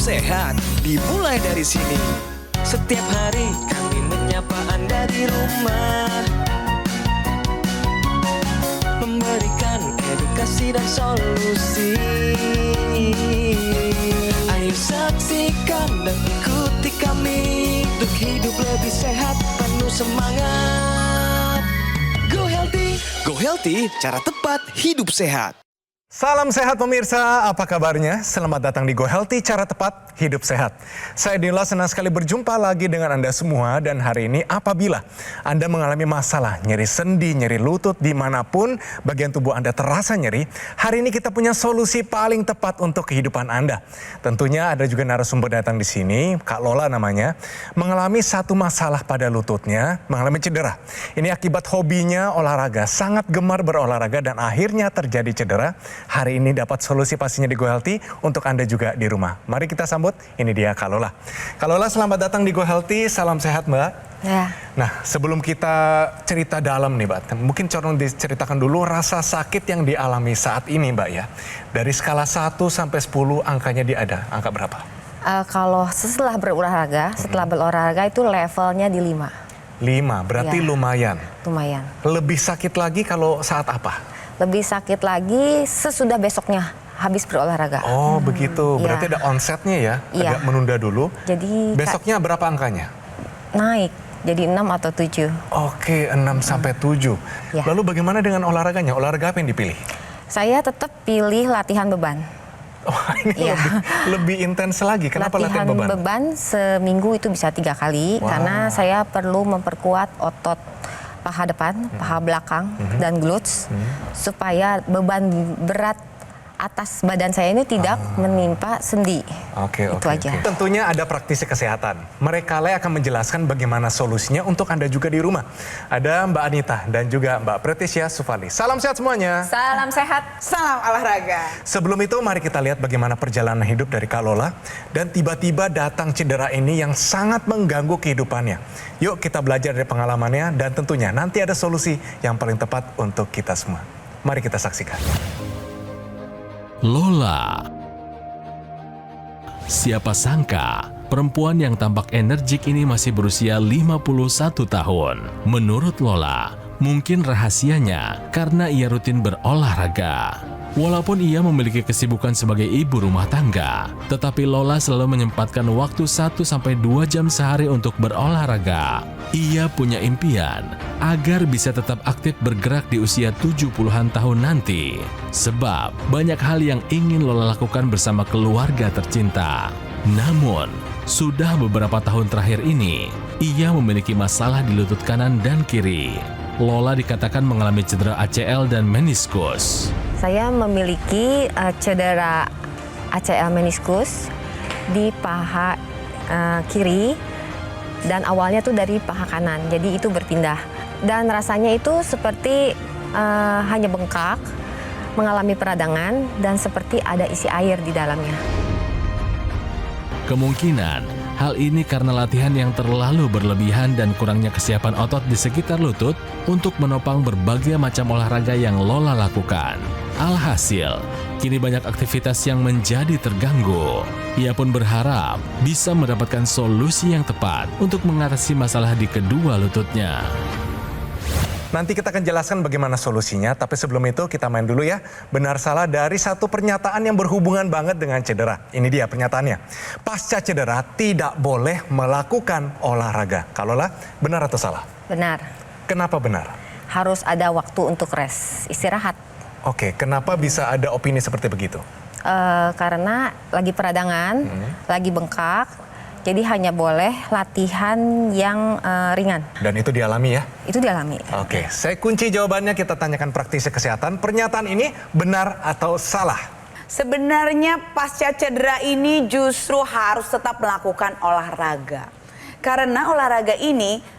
sehat dimulai dari sini. Setiap hari kami menyapa Anda di rumah, memberikan edukasi dan solusi. Ayo saksikan dan ikuti kami untuk hidup lebih sehat, penuh semangat. Go Healthy, cara tepat hidup sehat. Salam sehat pemirsa, apa kabarnya? Selamat datang di Go Healthy, cara tepat hidup sehat. Saya Dila, senang sekali berjumpa lagi dengan Anda semua. Dan hari ini apabila Anda mengalami masalah nyeri sendi, nyeri lutut, dimanapun bagian tubuh Anda terasa nyeri, hari ini kita punya solusi paling tepat untuk kehidupan Anda. Tentunya ada juga narasumber datang di sini, Kak Lola namanya, mengalami satu masalah pada lututnya, mengalami cedera. Ini akibat hobinya olahraga, sangat gemar berolahraga dan akhirnya terjadi cedera. Hari ini dapat solusi pastinya di Go Healthy untuk Anda juga di rumah. Mari kita sambut, ini dia Kak Lola. Kak Lola, selamat datang di Go Healthy, salam sehat Mbak. Ya. Nah, sebelum kita cerita dalam nih Mbak, mungkin coba diceritakan dulu rasa sakit yang dialami saat ini Mbak ya. Dari skala 1 sampai 10 angkanya ada, angka berapa? Kalau setelah berolahraga itu levelnya di 5. 5, berarti Ya. lumayan. Lumayan. Lebih sakit lagi kalau saat apa? Lebih sakit lagi sesudah besoknya habis berolahraga. Oh begitu, Iya. berarti ada onsetnya ya, Iya. agak menunda dulu. Jadi Besoknya berapa angkanya? naik jadi 6 atau 7. Oke, 6 sampai 7. Ya. Lalu bagaimana dengan olahraganya? Olahraga apa yang dipilih? Saya tetap pilih latihan beban. Oh, ini Iya. lebih intens lagi. Kenapa latihan beban? Seminggu itu bisa 3 kali. Wow. Karena saya perlu memperkuat otot paha depan, paha belakang, dan glutes supaya beban berat atas badan saya ini tidak menimpa sendi. Oke. Itu aja. Tentunya ada praktisi kesehatan. Mereka akan menjelaskan bagaimana solusinya untuk Anda juga di rumah. Ada Mbak Anita dan juga Mbak Pretisya Sufali. Salam sehat semuanya. Salam sehat, salam olahraga. Sebelum itu mari kita lihat bagaimana perjalanan hidup dari Kak Lola. Dan tiba-tiba datang cedera ini yang sangat mengganggu kehidupannya. Yuk kita belajar dari pengalamannya dan tentunya nanti ada solusi yang paling tepat untuk kita semua. Mari kita saksikan. Lola. Siapa sangka perempuan yang tampak energik ini masih berusia 51 tahun. Menurut Lola, mungkin rahasianya karena ia rutin berolahraga. Walaupun ia memiliki kesibukan sebagai ibu rumah tangga, tetapi Lola selalu menyempatkan waktu 1-2 jam sehari untuk berolahraga. Ia punya impian agar bisa tetap aktif bergerak di usia 70-an tahun nanti. Sebab banyak hal yang ingin Lola lakukan bersama keluarga tercinta. Namun, sudah beberapa tahun terakhir ini, ia memiliki masalah di lutut kanan dan kiri. Lola dikatakan mengalami cedera ACL dan meniskus. Saya memiliki cedera ACL meniskus di paha kiri dan awalnya tuh dari paha kanan, jadi itu berpindah. Dan rasanya itu seperti hanya bengkak, mengalami peradangan dan seperti ada isi air di dalamnya. Kemungkinan hal ini karena latihan yang terlalu berlebihan dan kurangnya kesiapan otot di sekitar lutut untuk menopang berbagai macam olahraga yang Lola lakukan. Alhasil, kini banyak aktivitas yang menjadi terganggu. Ia pun berharap bisa mendapatkan solusi yang tepat untuk mengatasi masalah di kedua lututnya. Nanti kita akan jelaskan bagaimana solusinya, tapi sebelum itu kita main dulu ya. Benar salah dari satu pernyataan yang berhubungan banget dengan cedera. Ini dia pernyataannya. Pasca cedera tidak boleh melakukan olahraga. Kak Lola, benar atau salah? Benar, Kenapa benar? harus ada waktu untuk rest, istirahat. Oke, kenapa bisa ada opini seperti begitu? Karena lagi peradangan, lagi bengkak, jadi hanya boleh latihan yang ringan. Dan itu dialami ya? Itu dialami. Oke, saya kunci jawabannya, kita tanyakan praktisi kesehatan. Pernyataan ini benar atau salah? Sebenarnya pasca cedera ini justru harus tetap melakukan olahraga. Karena olahraga ini,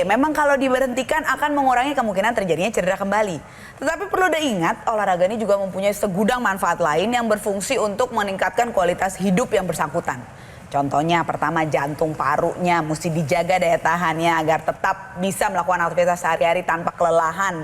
memang kalau diberhentikan akan mengurangi kemungkinan terjadinya cedera kembali. Tetapi perlu diingat, olahraga ini juga mempunyai segudang manfaat lain yang berfungsi untuk meningkatkan kualitas hidup yang bersangkutan. Contohnya pertama, jantung parunya mesti dijaga daya tahannya agar tetap bisa melakukan aktivitas sehari-hari tanpa kelelahan.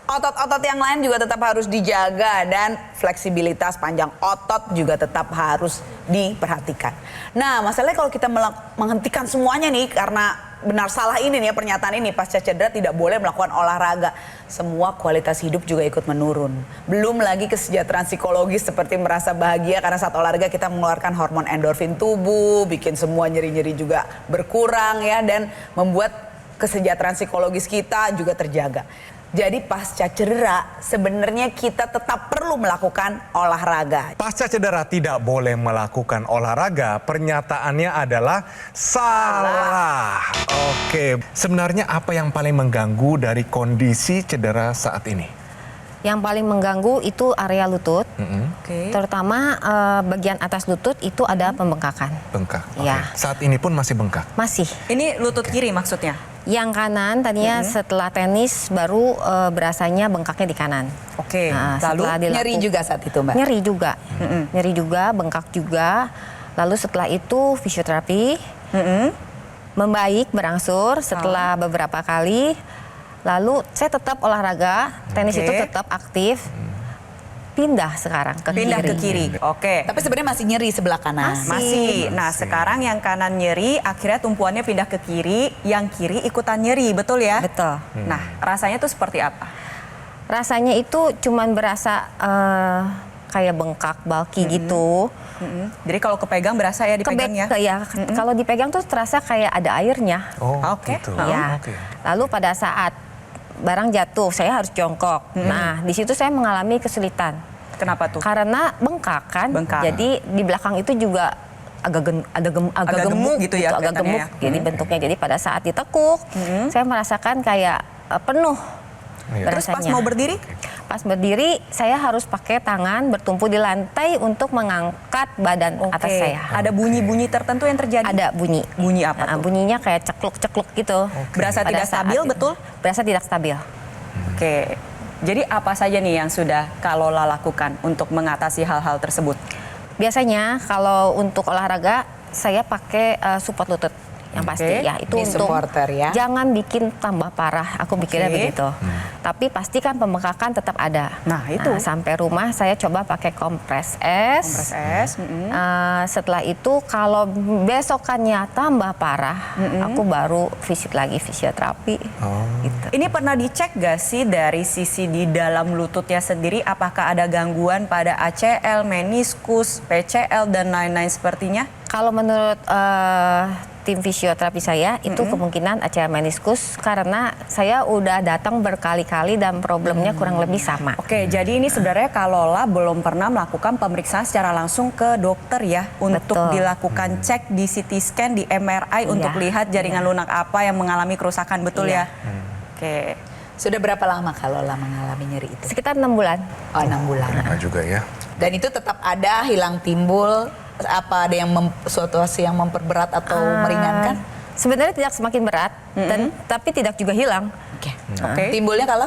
Otot-otot yang lain juga tetap harus dijaga dan fleksibilitas panjang otot juga tetap harus diperhatikan. Nah, masalahnya kalau kita menghentikan semuanya nih karena benar salah ini nih ya, pernyataan ini pasca cedera tidak boleh melakukan olahraga. Semua kualitas hidup juga ikut menurun. Belum lagi kesejahteraan psikologis seperti merasa bahagia karena saat olahraga kita mengeluarkan hormon endorfin tubuh, bikin semua nyeri-nyeri juga berkurang ya, dan membuat kesejahteraan psikologis kita juga terjaga. Jadi pasca cedera sebenarnya kita tetap perlu melakukan olahraga. Pasca cedera tidak boleh melakukan olahraga, pernyataannya adalah salah. Oke, sebenarnya apa yang paling mengganggu dari kondisi cedera saat ini? Yang paling mengganggu itu area lutut, Oke. terutama bagian atas lutut itu ada pembengkakan. Bengkak. Oke. Ya. Saat ini pun masih bengkak. Masih. Ini lutut kiri maksudnya? Yang kanan tadinya setelah tenis baru berasanya bengkaknya di kanan. Oke, Nah, lalu setelah Nyeri juga saat itu, Mbak? Nyeri juga, nyeri juga, bengkak juga. Lalu setelah itu fisioterapi, membaik, berangsur setelah beberapa kali. Lalu saya tetap olahraga, tenis Oke. itu tetap aktif. Pindah sekarang ke pindah kiri. ke kiri. Oke. Tapi sebenarnya masih nyeri sebelah kanan. Masih. Nah, sekarang yang kanan nyeri, akhirnya tumpuannya pindah ke kiri, yang kiri ikutan nyeri, betul ya? Betul. Nah, rasanya tuh seperti apa? Rasanya itu cuman berasa kayak bengkak, bulky gitu. Jadi kalau kepegang berasa ya dipegang ya? Kalau dipegang tuh terasa kayak ada airnya. Oh, Oke. gitu. Ya. Oke. Lalu pada saat barang jatuh, saya harus jongkok. Nah, di situ saya mengalami kesulitan. Kenapa tuh? Karena bengkak kan. Bengkak. Jadi di belakang itu juga agak Agak gemuk gitu ya agak kelihatannya gemuk. ya. Jadi bentuknya. Jadi pada saat ditekuk, saya merasakan kayak penuh. Iya. Terus pas rasanya. mau berdiri? Pas berdiri, saya harus pakai tangan bertumpu di lantai untuk mengangkat badan atas saya. Ada bunyi-bunyi tertentu yang terjadi? Ada bunyi. Bunyi apa Nah, tuh? bunyinya kayak cekluk-cekluk gitu. Berasa Pada tidak saat stabil, itu. betul? Berasa tidak stabil. Oke. Jadi apa saja nih yang sudah Kalola lakukan untuk mengatasi hal-hal tersebut? Biasanya kalau untuk olahraga, saya pakai support lutut. Yang pasti ya itu Knee untuk supporter ya. jangan bikin tambah parah. Aku pikirnya Oke. begitu. Tapi pastikan pembengkakan tetap ada. Nah, itu. Sampai rumah saya coba pakai kompres es. Kompres es. Setelah itu kalau besokannya tambah parah, aku baru visit lagi fisioterapi. Gitu. Ini pernah dicek gak sih dari sisi di dalam lututnya sendiri apakah ada gangguan pada ACL, meniskus, PCL dan lain-lain sepertinya? Kalau menurut tim fisioterapi saya itu kemungkinan ACL meniskus karena saya udah datang berkali-kali dan problemnya kurang lebih sama. Oke, jadi ini sebenarnya Kalola belum pernah melakukan pemeriksaan secara langsung ke dokter ya untuk Betul. dilakukan cek di CT scan, di MRI untuk lihat jaringan lunak apa yang mengalami kerusakan, betul Iya. ya? Oke. Sudah berapa lama Kalola mengalami nyeri itu? Sekitar 6 bulan. Oh, 6 bulan. Lama juga ya. Dan itu tetap ada, hilang timbul, apa ada yang situasi yang memperberat atau meringankan? Sebenarnya tidak semakin berat, tapi tidak juga hilang. Oke. Oke. Timbulnya kalau?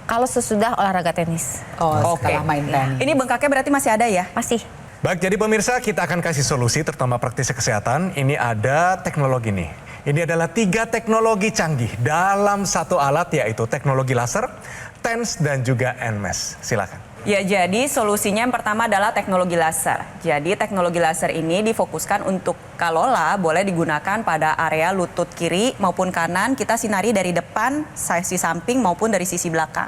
Kalau sesudah olahraga tenis, Oh, Oke. setelah main tenis. Ini bengkaknya berarti masih ada ya? masih. Baik, jadi pemirsa kita akan kasih solusi terutama praktisi kesehatan. Ini ada teknologi nih. Ini adalah 3 teknologi canggih dalam satu alat yaitu teknologi laser, TENS dan juga NMES. Silakan. Ya, jadi solusinya yang pertama adalah teknologi laser. Jadi teknologi laser ini difokuskan untuk Kalola boleh digunakan pada area lutut kiri maupun kanan. Kita sinari dari depan, sisi samping maupun dari sisi belakang.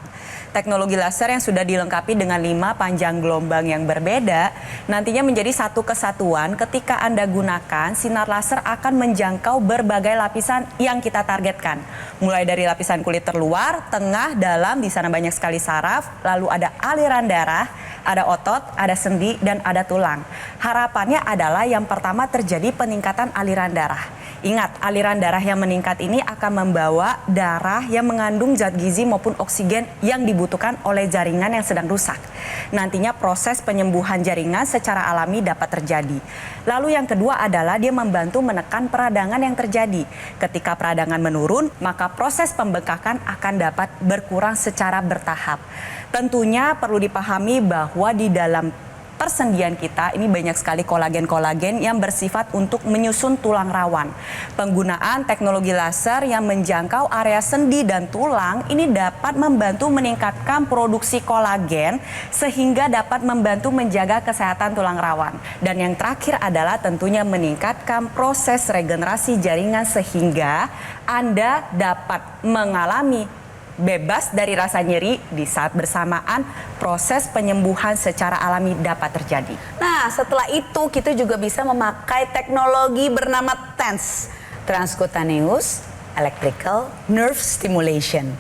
Teknologi laser yang sudah dilengkapi dengan 5 panjang gelombang yang berbeda nantinya menjadi satu kesatuan. Ketika Anda gunakan, sinar laser akan menjangkau berbagai lapisan yang kita targetkan. Mulai dari lapisan kulit terluar, tengah, dalam, di sana banyak sekali saraf, lalu ada aliran darah, ada otot, ada sendi, dan ada tulang. Harapannya adalah yang pertama terjadi peningkatan aliran darah. Ingat, aliran darah yang meningkat ini akan membawa darah yang mengandung zat gizi maupun oksigen yang dibutuhkan oleh jaringan yang sedang rusak. Nantinya proses penyembuhan jaringan secara alami dapat terjadi. Lalu yang kedua adalah dia membantu menekan peradangan yang terjadi. Ketika peradangan menurun, maka proses pembengkakan akan dapat berkurang secara bertahap. Tentunya perlu dipahami bahwa di dalam persendian kita ini banyak sekali kolagen-kolagen yang bersifat untuk menyusun tulang rawan. Penggunaan teknologi laser yang menjangkau area sendi dan tulang ini dapat membantu meningkatkan produksi kolagen sehingga dapat membantu menjaga kesehatan tulang rawan. Dan yang terakhir adalah tentunya meningkatkan proses regenerasi jaringan sehingga Anda dapat mengalami bebas dari rasa nyeri di saat bersamaan proses penyembuhan secara alami dapat terjadi. Nah, setelah itu kita juga bisa memakai teknologi bernama TENS, Transcutaneous Electrical Nerve Stimulation.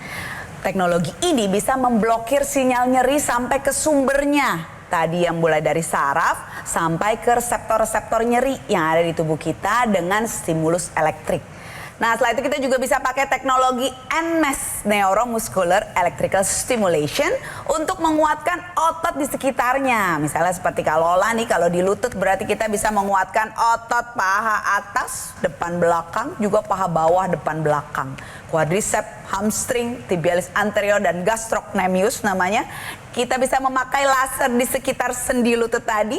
Teknologi ini bisa memblokir sinyal nyeri sampai ke sumbernya. Tadi yang mulai dari saraf sampai ke reseptor-reseptor nyeri yang ada di tubuh kita dengan stimulus elektrik. Nah, setelah itu kita juga bisa pakai teknologi NMES, Neuromuscular Electrical Stimulation, untuk menguatkan otot di sekitarnya. Misalnya seperti Kalola nih, kalau di lutut berarti kita bisa menguatkan otot paha atas, depan belakang, juga paha bawah, depan belakang. Quadricep, hamstring, tibialis anterior, dan gastrocnemius namanya. Kita bisa memakai laser di sekitar sendi lutut tadi,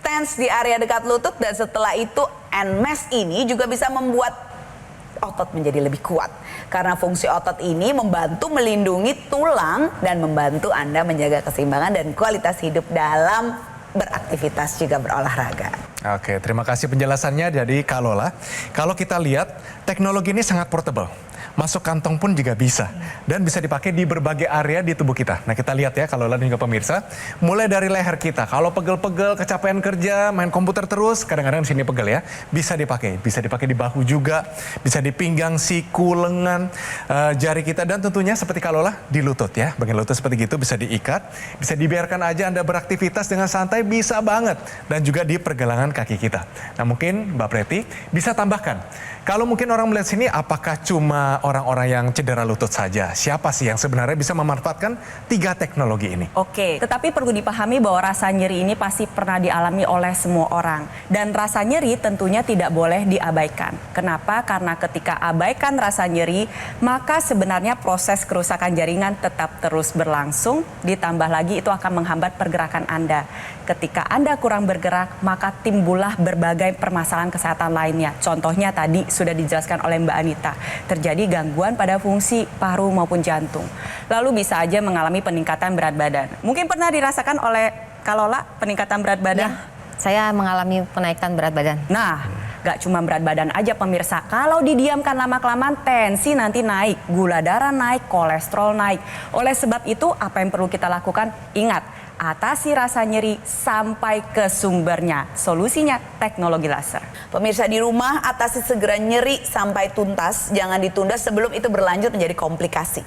TENS di area dekat lutut, dan setelah itu NMES ini juga bisa membuat otot menjadi lebih kuat. Karena fungsi otot ini membantu melindungi tulang dan membantu Anda menjaga keseimbangan dan kualitas hidup dalam beraktivitas juga berolahraga. Oke, terima kasih penjelasannya dari Kak Lola. Kalau kita lihat, teknologi ini sangat portable. Masuk kantong pun juga bisa. Dan bisa dipakai di berbagai area di tubuh kita. Nah, kita lihat ya Kak Lola dan juga pemirsa. Mulai dari leher kita. Kalau pegel-pegel, kecapean kerja, main komputer terus, kadang-kadang di sini pegel ya. Bisa dipakai. Bisa dipakai di bahu juga. Bisa di pinggang, siku, lengan, jari kita. Dan tentunya seperti Kak Lola, di lutut ya. Bagian lutut seperti gitu bisa diikat. Bisa dibiarkan aja Anda beraktivitas dengan santai, bisa banget. Dan juga di pergelangan kaki kita. Nah, mungkin Mbak Preti bisa tambahkan. Kalau mungkin orang melihat sini, apakah cuma orang-orang yang cedera lutut saja? Siapa sih yang sebenarnya bisa memanfaatkan 3 teknologi ini? Oke, tetapi perlu dipahami bahwa rasa nyeri ini pasti pernah dialami oleh semua orang. Dan rasa nyeri tentunya tidak boleh diabaikan. Kenapa? Karena ketika abaikan rasa nyeri, maka sebenarnya proses kerusakan jaringan tetap terus berlangsung. Ditambah lagi itu akan menghambat pergerakan Anda. Ketika Anda kurang bergerak, maka timbullah berbagai permasalahan kesehatan lainnya. Contohnya tadi sudah dijelaskan oleh Mbak Anita, terjadi gangguan pada fungsi paru maupun jantung. Lalu bisa aja mengalami peningkatan berat badan. Mungkin pernah dirasakan oleh Kak Lola peningkatan berat badan? Ya, saya mengalami kenaikan berat badan. Nah, gak cuma berat badan aja pemirsa, kalau didiamkan lama-kelamaan tensi nanti naik, gula darah naik, kolesterol naik. Oleh sebab itu apa yang perlu kita lakukan? Ingat, atasi rasa nyeri sampai ke sumbernya. Solusinya teknologi laser. Pemirsa di rumah, atasi segera nyeri sampai tuntas. Jangan ditunda sebelum itu berlanjut menjadi komplikasi.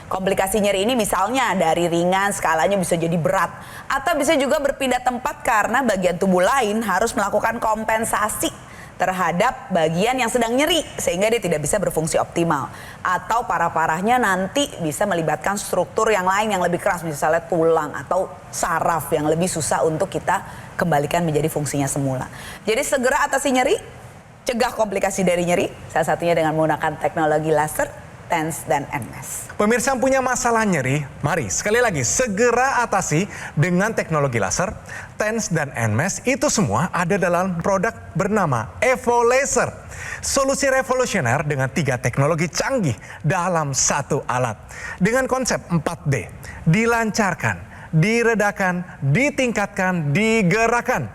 Komplikasi nyeri ini misalnya dari ringan, skalanya bisa jadi berat. Atau bisa juga berpindah tempat karena bagian tubuh lain harus melakukan kompensasi terhadap bagian yang sedang nyeri sehingga dia tidak bisa berfungsi optimal, atau parah-parahnya nanti bisa melibatkan struktur yang lain yang lebih keras, misalnya tulang atau saraf yang lebih susah untuk kita kembalikan menjadi fungsinya semula. Jadi segera atasi nyeri, cegah komplikasi dari nyeri, salah satunya dengan menggunakan teknologi laser, TENS dan NMES. Pemirsa yang punya masalah nyeri, mari sekali lagi segera atasi dengan teknologi laser, TENS dan NMES. Itu semua ada dalam produk bernama Evo Laser. Solusi revolusioner dengan 3 teknologi canggih dalam satu alat. Dengan konsep 4D, dilancarkan, diredakan, ditingkatkan, digerakkan.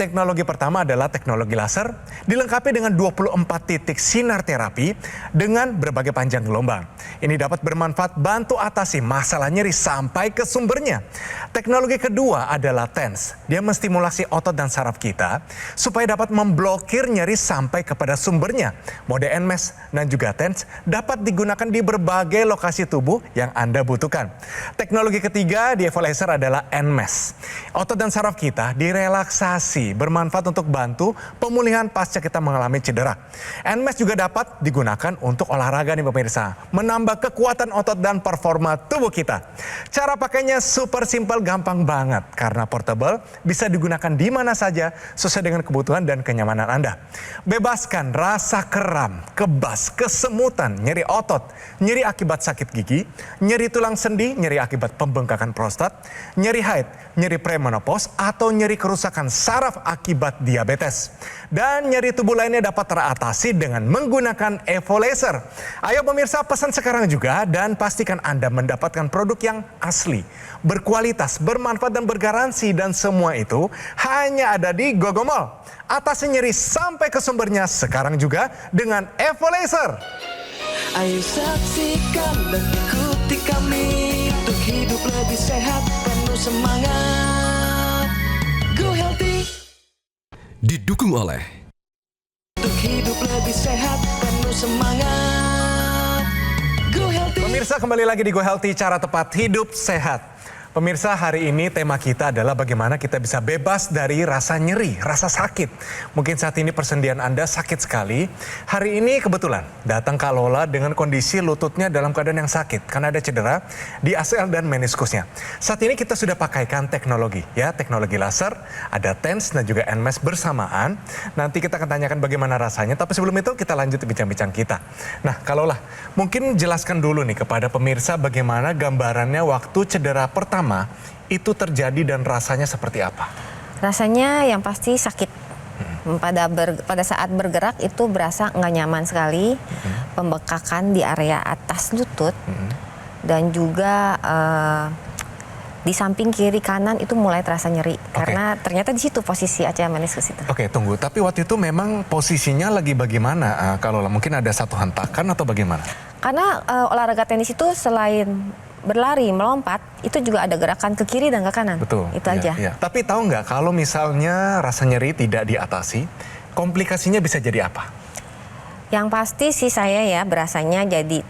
Teknologi pertama adalah teknologi laser, dilengkapi dengan 24 titik sinar terapi dengan berbagai panjang gelombang. Ini dapat bermanfaat bantu atasi masalah nyeri sampai ke sumbernya. Teknologi kedua adalah TENS. Dia menstimulasi otot dan saraf kita supaya dapat memblokir nyeri sampai kepada sumbernya. Mode NMES dan juga TENS dapat digunakan di berbagai lokasi tubuh yang Anda butuhkan. Teknologi ketiga di Evo Laser adalah NMES. Otot dan saraf kita direlaksasi Healthy bermanfaat untuk bantu pemulihan pasca kita mengalami cedera. NMAX juga dapat digunakan untuk olahraga nih pemirsa, menambah kekuatan otot dan performa tubuh kita. Cara pakainya super simple, gampang banget karena portable, bisa digunakan di mana saja sesuai dengan kebutuhan dan kenyamanan Anda. Bebaskan rasa kram, kebas, kesemutan, nyeri otot, nyeri akibat sakit gigi, nyeri tulang sendi, nyeri akibat pembengkakan prostat, nyeri haid, nyeri premenopause, atau nyeri kerusakan saraf akibat diabetes. Dan nyeri tubuh lainnya dapat teratasi dengan menggunakan Evo Laser. Ayo pemirsa, pesan sekarang juga dan pastikan Anda mendapatkan produk yang asli, berkualitas, bermanfaat dan bergaransi, dan semua itu hanya ada di Gogomall. Atasi nyeri sampai ke sumbernya sekarang juga dengan Evo Laser. Ayo saksikan dan ikuti kami untuk hidup lebih sehat, penuh semangat. Go Healthy. Didukung oleh Untuk hidup lebih sehat, penuh semangat. Go Healthy. Pemirsa, kembali lagi di Go Healthy, cara tepat hidup sehat. Pemirsa, hari ini tema kita adalah bagaimana kita bisa bebas dari rasa nyeri, rasa sakit. Mungkin saat ini persendian Anda sakit sekali. Hari ini kebetulan datang Kak Lola dengan kondisi lututnya dalam keadaan yang sakit karena ada cedera di ACL dan meniskusnya. Saat ini kita sudah pakaikan teknologi, ya, teknologi laser, ada TENS dan juga NMAX bersamaan. Nanti kita akan tanyakan bagaimana rasanya, tapi sebelum itu kita lanjut bincang-bincang kita. Nah, Kak Lola, mungkin jelaskan dulu nih kepada pemirsa bagaimana gambarannya waktu cedera pertama itu terjadi dan rasanya seperti apa? Rasanya yang pasti sakit. Pada saat bergerak itu berasa nggak nyaman sekali, pembekakan di area atas lutut, dan juga di samping kiri kanan itu mulai terasa nyeri. Karena ternyata di situ posisi ACL meniskus itu. Oke, tunggu. Tapi waktu itu memang posisinya lagi bagaimana? Kalau mungkin ada satu hentakan atau bagaimana? Karena olahraga tenis itu selain berlari, melompat, itu juga ada gerakan ke kiri dan ke kanan. Betul. Itu iya, aja. Iya. Tapi tahu nggak kalau misalnya rasa nyeri tidak diatasi, komplikasinya bisa jadi apa? Yang pasti sih saya ya berasanya jadi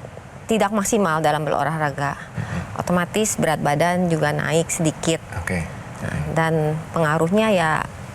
tidak maksimal dalam berolahraga. Otomatis berat badan juga naik sedikit. Oke. Dan pengaruhnya ya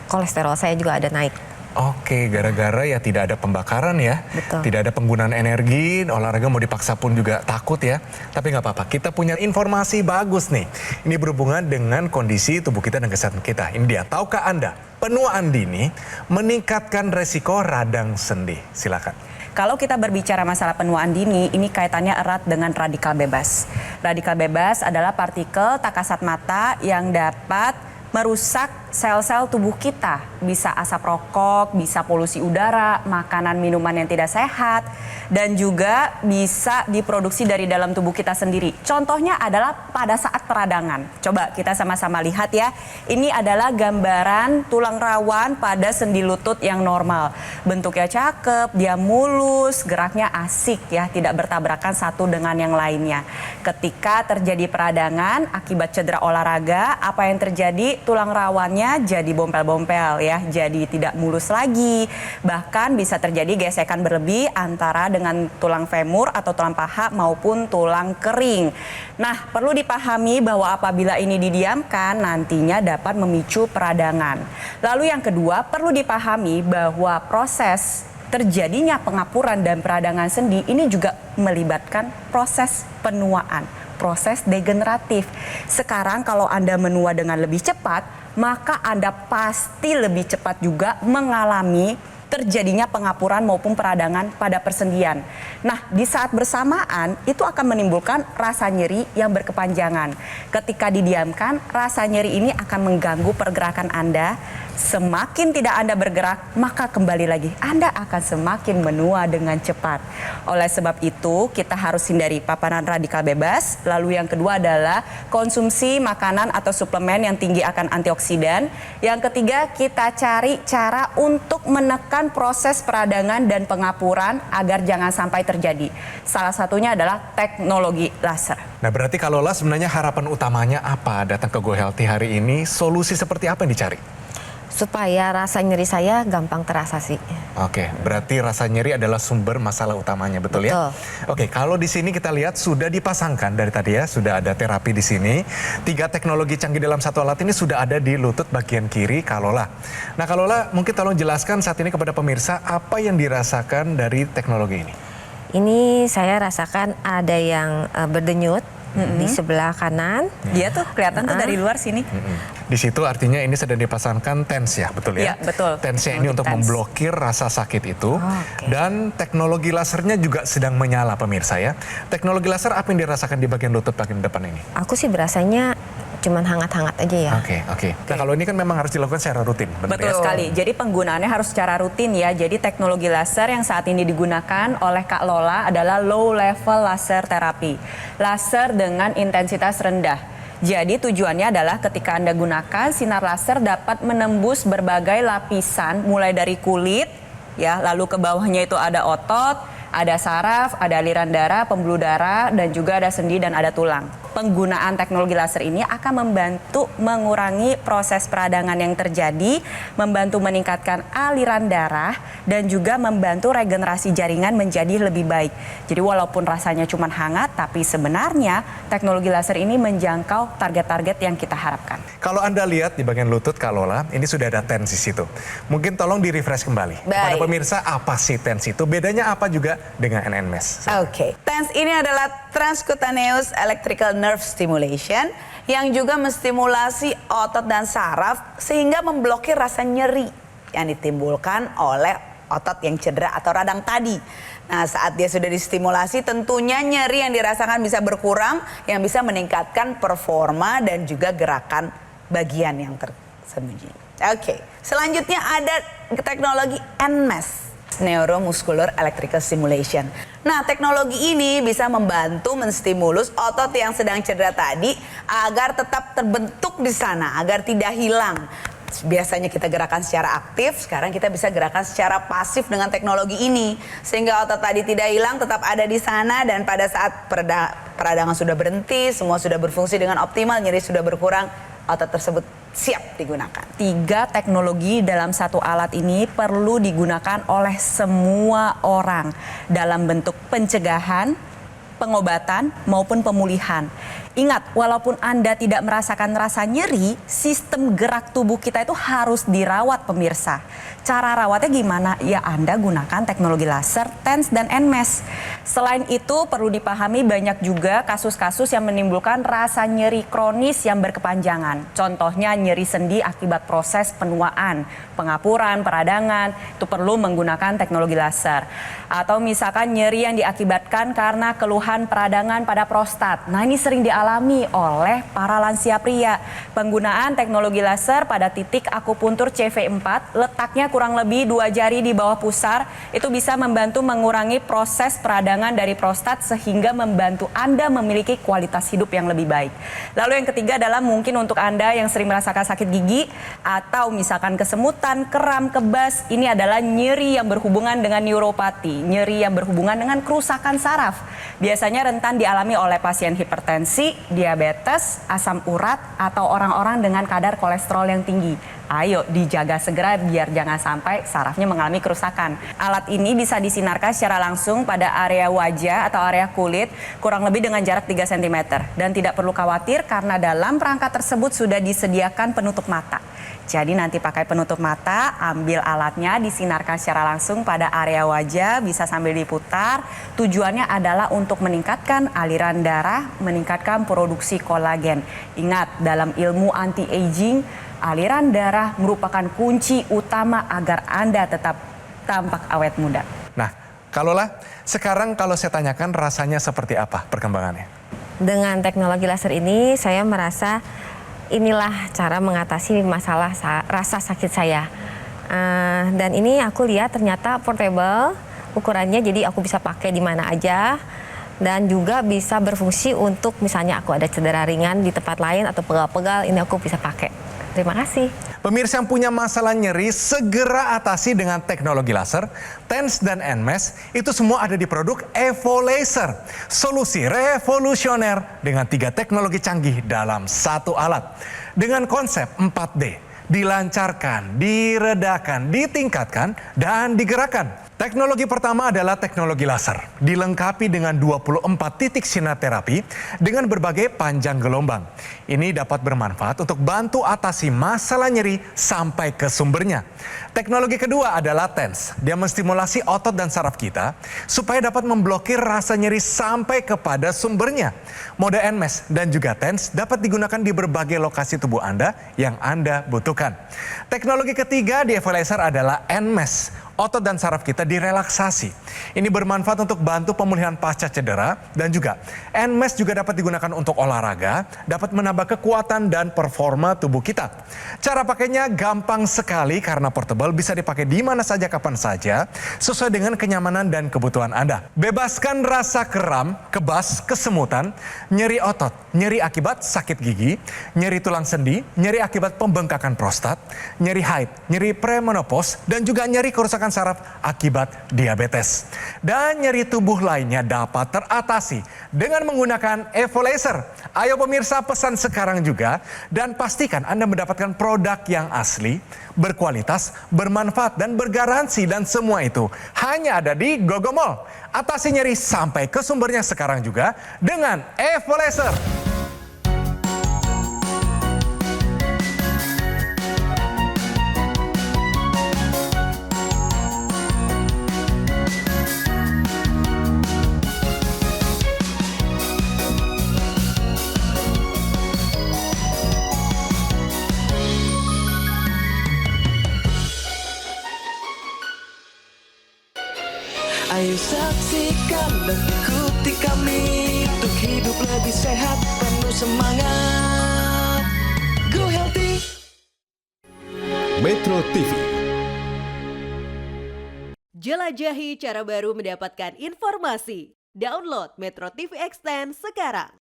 kolesterol saya juga ada naik. Oke, gara-gara ya tidak ada pembakaran ya. Betul. Tidak ada penggunaan energi, olahraga mau dipaksa pun juga takut ya. Tapi nggak apa-apa, kita punya informasi bagus nih. Ini berhubungan dengan kondisi tubuh kita dan kesehatan kita. Ini dia, tahukah Anda, penuaan dini meningkatkan resiko radang sendi? Silakan. Kalau kita berbicara masalah penuaan dini, ini kaitannya erat dengan radikal bebas. Radikal bebas adalah partikel tak kasat mata yang dapat merusak sel-sel tubuh kita. Bisa asap rokok, bisa polusi udara, makanan minuman yang tidak sehat, dan juga bisa diproduksi dari dalam tubuh kita sendiri. Contohnya adalah pada saat peradangan. Coba kita sama-sama lihat ya. Ini adalah gambaran tulang rawan pada sendi lutut yang normal. Bentuknya cakep, dia mulus, geraknya asik ya, tidak bertabrakan satu dengan yang lainnya. Ketika terjadi peradangan akibat cedera olahraga, apa yang terjadi? Tulang rawannya jadi bompel-bompel ya, jadi tidak mulus lagi. Bahkan bisa terjadi gesekan berlebih antara dengan tulang femur atau tulang paha maupun tulang kering. Nah, perlu dipahami bahwa apabila ini didiamkan nantinya dapat memicu peradangan. Lalu yang kedua, perlu dipahami bahwa proses terjadinya pengapuran dan peradangan sendi ini juga melibatkan proses penuaan, proses degeneratif. Sekarang kalau Anda menua dengan lebih cepat, maka Anda pasti lebih cepat juga mengalami terjadinya pengapuran maupun peradangan pada persendian. Nah, di saat bersamaan itu akan menimbulkan rasa nyeri yang berkepanjangan. Ketika didiamkan, rasa nyeri ini akan mengganggu pergerakan Anda. Semakin tidak Anda bergerak, maka kembali lagi Anda akan semakin menua dengan cepat. Oleh sebab itu, kita harus hindari paparan radikal bebas. Lalu yang kedua adalah konsumsi makanan atau suplemen yang tinggi akan antioksidan. Yang ketiga, kita cari cara untuk menekan proses peradangan dan pengapuran agar jangan sampai terjadi. Salah satunya adalah teknologi laser. Nah, berarti kalau sebenarnya harapan utamanya apa datang ke Go Healthy hari ini? Solusi seperti apa yang dicari? supaya rasa nyeri saya gampang terasa sih. Oke, berarti rasa nyeri adalah sumber masalah utamanya, betul ya? Betul. Oke, kalau di sini kita lihat sudah dipasangkan dari tadi ya, sudah ada terapi di sini. 3 teknologi canggih dalam satu alat ini sudah ada di lutut bagian kiri Kalola. Nah, Kalola mungkin tolong jelaskan saat ini kepada pemirsa apa yang dirasakan dari teknologi ini. Ini saya rasakan ada yang berdenyut di sebelah kanan. Dia tuh kelihatan tuh dari luar sini. Di situ artinya ini sedang dipasangkan TENS ya, betul ya? Iya, betul. TENS-nya ini Teknologi untuk TENS. memblokir rasa sakit itu. Oke. Dan teknologi lasernya juga sedang menyala pemirsa ya. Teknologi laser apa yang dirasakan di bagian lutut bagian depan ini? Aku sih berasanya cuman hangat-hangat aja ya. Oke. Nah kalau ini kan memang harus dilakukan secara rutin, benar Betul ya? sekali. Jadi penggunaannya harus secara rutin ya. Jadi teknologi laser yang saat ini digunakan oleh Kak Lola adalah low level laser terapi. Laser dengan intensitas rendah. Jadi tujuannya adalah ketika Anda gunakan sinar laser dapat menembus berbagai lapisan mulai dari kulit ya, lalu ke bawahnya itu ada otot, ada saraf, ada aliran darah, pembuluh darah, dan juga ada sendi dan ada tulang. Penggunaan teknologi laser ini akan membantu mengurangi proses peradangan yang terjadi, membantu meningkatkan aliran darah, dan juga membantu regenerasi jaringan menjadi lebih baik. Jadi walaupun rasanya cuma hangat, tapi sebenarnya teknologi laser ini menjangkau target-target yang kita harapkan. Kalau Anda lihat di bagian lutut Kalola, ini sudah ada TENS di situ. Mungkin tolong di-refresh kembali. Kepada Baik. pemirsa, apa sih TENS itu? Bedanya apa juga dengan NNMES? Oke, TENS ini adalah transcutaneous electrical nerve stimulation yang juga menstimulasi otot dan saraf sehingga memblokir rasa nyeri yang ditimbulkan oleh otot yang cedera atau radang tadi. Nah, saat dia sudah distimulasi tentunya nyeri yang dirasakan bisa berkurang, yang bisa meningkatkan performa dan juga gerakan bagian yang tersembunyi. Oke, selanjutnya ada teknologi NMES, Neuromuscular Electrical Stimulation. Nah, teknologi ini bisa membantu menstimulus otot yang sedang cedera tadi agar tetap terbentuk di sana, agar tidak hilang. Biasanya kita gerakan secara aktif, sekarang kita bisa gerakan secara pasif dengan teknologi ini. Sehingga otot tadi tidak hilang, tetap ada di sana, dan pada saat peradangan sudah berhenti, semua sudah berfungsi dengan optimal, nyeri sudah berkurang, otot tersebut siap digunakan. 3 teknologi dalam satu alat ini perlu digunakan oleh semua orang dalam bentuk pencegahan, pengobatan, maupun pemulihan. Ingat, walaupun Anda tidak merasakan rasa nyeri, sistem gerak tubuh kita itu harus dirawat pemirsa. Cara rawatnya gimana? Ya Anda gunakan teknologi laser, TENS, dan NMES. Selain itu perlu dipahami banyak juga kasus-kasus yang menimbulkan rasa nyeri kronis yang berkepanjangan. Contohnya nyeri sendi akibat proses penuaan, pengapuran, peradangan, itu perlu menggunakan teknologi laser. Atau misalkan nyeri yang diakibatkan karena keluhan peradangan pada prostat. Nah ini sering dialami oleh para lansia pria. Penggunaan teknologi laser pada titik akupuntur CV4, letaknya kurang lebih 2 jari di bawah pusar, itu bisa membantu mengurangi proses peradangan dari prostat sehingga membantu Anda memiliki kualitas hidup yang lebih baik. Lalu yang ketiga adalah mungkin untuk Anda yang sering merasakan sakit gigi atau misalkan kesemutan, kram, kebas, ini adalah nyeri yang berhubungan dengan neuropati, nyeri yang berhubungan dengan kerusakan saraf. Biasanya rentan dialami oleh pasien hipertensi, diabetes, asam urat, atau orang-orang dengan kadar kolesterol yang tinggi. Ayo dijaga segera biar jangan sampai sarafnya mengalami kerusakan. Alat ini bisa disinarkan secara langsung pada area wajah atau area kulit kurang lebih dengan jarak 3 cm. Dan tidak perlu khawatir karena dalam perangkat tersebut sudah disediakan penutup mata. Jadi nanti pakai penutup mata, ambil alatnya, disinarkan secara langsung pada area wajah, bisa sambil diputar. Tujuannya adalah untuk meningkatkan aliran darah, meningkatkan produksi kolagen. Ingat, dalam ilmu anti-aging, aliran darah merupakan kunci utama agar Anda tetap tampak awet muda. Nah, Kalola, sekarang kalau saya tanyakan rasanya seperti apa perkembangannya? Dengan teknologi laser ini saya merasa inilah cara mengatasi masalah rasa sakit saya. Dan ini aku lihat ternyata portable ukurannya, jadi aku bisa pakai di mana aja. Dan juga bisa berfungsi untuk misalnya aku ada cedera ringan di tempat lain atau pegal-pegal, ini aku bisa pakai. Terima kasih. Pemirsa yang punya masalah nyeri, segera atasi dengan teknologi laser, TENS dan NMES. Itu semua ada di produk Evo Laser. Solusi revolusioner dengan 3 teknologi canggih dalam satu alat. Dengan konsep 4D. dilancarkan, diredakan, ditingkatkan, dan digerakkan. Teknologi pertama adalah teknologi laser, dilengkapi dengan 24 titik sinar terapi dengan berbagai panjang gelombang. Ini dapat bermanfaat untuk bantu atasi masalah nyeri sampai ke sumbernya. Teknologi kedua adalah TENS. Dia menstimulasi otot dan saraf kita supaya dapat memblokir rasa nyeri sampai kepada sumbernya. Mode NMES dan juga TENS dapat digunakan di berbagai lokasi tubuh Anda yang Anda butuhkan. Teknologi ketiga di Equalizer adalah NMES. Otot dan saraf kita direlaksasi. Ini bermanfaat untuk bantu pemulihan pasca cedera dan juga NMES juga dapat digunakan untuk olahraga, dapat menambah kekuatan dan performa tubuh kita. Cara pakainya gampang sekali karena portable, bisa dipakai di mana saja kapan saja sesuai dengan kenyamanan dan kebutuhan Anda. Bebaskan rasa kram, kebas, kesemutan, nyeri otot, nyeri akibat sakit gigi, nyeri tulang sendi, nyeri akibat pembengkakan prostat, nyeri haid, nyeri premenopause, dan juga nyeri kerusakan saraf akibat diabetes. Dan nyeri tubuh lainnya dapat teratasi dengan menggunakan Equalizer. Ayo pemirsa, pesan sekarang juga dan pastikan Anda mendapatkan produk yang asli, berkualitas, bermanfaat, dan bergaransi, dan semua itu hanya ada di GoGo Mall. Atasi nyeri sampai ke sumbernya sekarang juga dengan Equalizer. Ayo saksikan dan ikuti kami untuk hidup lebih sehat, penuh semangat. Go Healthy. Metro TV. Jelajahi cara baru mendapatkan informasi. Download Metro TV Extend sekarang.